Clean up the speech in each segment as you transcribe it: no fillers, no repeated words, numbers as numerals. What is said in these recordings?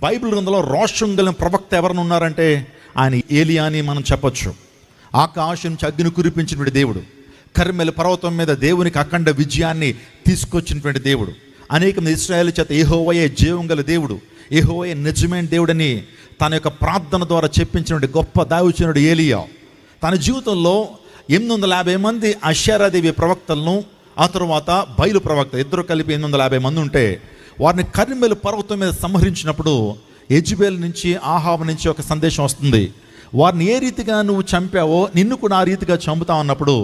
Bible గ్రంథంలో రోషం కలిగిన ప్రవక్త ఎవరైనా ఉన్నారంటే ఆయన ఏలియా అని మనం చెప్పొచ్చు. ఆకాశం నుంచి అగ్ని కురిపించినటువంటి దేవుడు, కర్మెల పర్వతం మీద దేవునికి అఖండ విజయాన్ని తీసుకొచ్చినటువంటి దేవుడు, అనేక మంది ఇశ్రాయేలు చేత యెహోవాయే జీవం గల దేవుడు, యెహోవాయే నిజమైన దేవుడని తన యొక్క ప్రార్థన ద్వారా చెప్పించినటువంటి గొప్ప దైవజనుడు ఏలియా తన జీవితంలో 850 మంది అషేరాదేవి ప్రవక్తలను, ఆ తర్వాత బయలు ప్రవక్త, ఇద్దరు కలిపి 850 మంది ఉంటే వారిని కర్మెలు పర్వతం మీద సంహరించినప్పుడు యెజెబెల్ నుంచి, ఆహాబు నుంచి ఒక సందేశం వస్తుంది. వారిని ఏ రీతిగా నువ్వు చంపావో నిన్ను కూడా ఆ రీతిగా చంపుతావు అన్నప్పుడు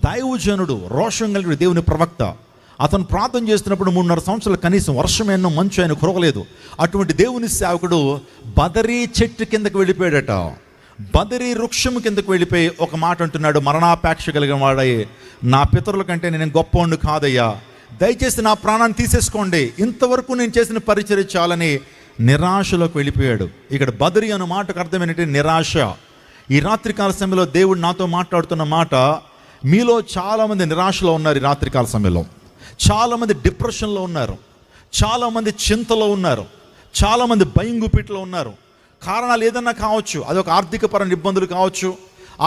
దైవజనుడు, రోషం కలిగిన దేవుని ప్రవక్త, అతను ప్రార్థన చేస్తున్నప్పుడు 3.5 సంవత్సరాలు కనీసం వర్షం ఎన్నో మంచు ఆయన కురవలేదు. అటువంటి దేవుని సేవకుడు బదరీ చెట్టు కిందకు వెళ్ళిపోయాడట. బదరీ వృక్షం కిందకు వెళ్ళిపోయి ఒక మాట అంటున్నాడు, మరణాపేక్ష కలిగిన వాడయ్యే, నా పితరుల కంటే నేను గొప్పవాడిని కాదయ్యా, దయచేసి నా ప్రాణాన్ని తీసేసుకోండి, ఇంతవరకు నేను చేసిన పరిచర్య చాలని నిరాశలోకి వెళ్ళిపోయాడు. ఇక్కడ బదరీ అన్న మాటకు అర్థం ఏంటంటే నిరాశ. ఈ రాత్రికాల సమయంలో దేవుడు నాతో మాట్లాడుతున్న మాట, మీలో చాలామంది నిరాశలో ఉన్నారు. ఈ రాత్రికాల సమయంలో చాలామంది డిప్రెషన్లో ఉన్నారు, చాలామంది చింతలో ఉన్నారు, చాలామంది భయం గుప్పిట్లో ఉన్నారు. కారణాలు ఏదన్నా కావచ్చు, అదొక ఆర్థికపరమైన ఇబ్బందులు కావచ్చు.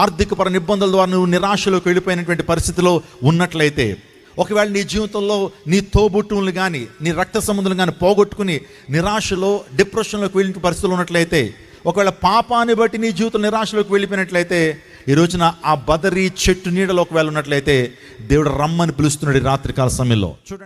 ఆర్థికపరమైన ఇబ్బందుల ద్వారా నువ్వు నిరాశలోకి వెళ్ళిపోయినటువంటి పరిస్థితిలో ఉన్నట్లయితే, ఒకవేళ నీ జీవితంలో నీ తోబుట్టువులు కానీ, నీ రక్త సంబంధులు కానీ పోగొట్టుకుని నిరాశలో, డిప్రెషన్లోకి వెళ్ళిన పరిస్థితులు ఉన్నట్లయితే, ఒకవేళ పాపాన్ని బట్టి నీ జీవితం నిరాశలోకి వెళ్ళిపోయినట్లయితే, ఈ రోజున ఆ బదరీ చెట్టు నీడలో ఒకవేళ ఉన్నట్లయితే దేవుడు రమ్మని పిలుస్తున్నాడు ఈ రాత్రికాల సమయంలో. చూడండి.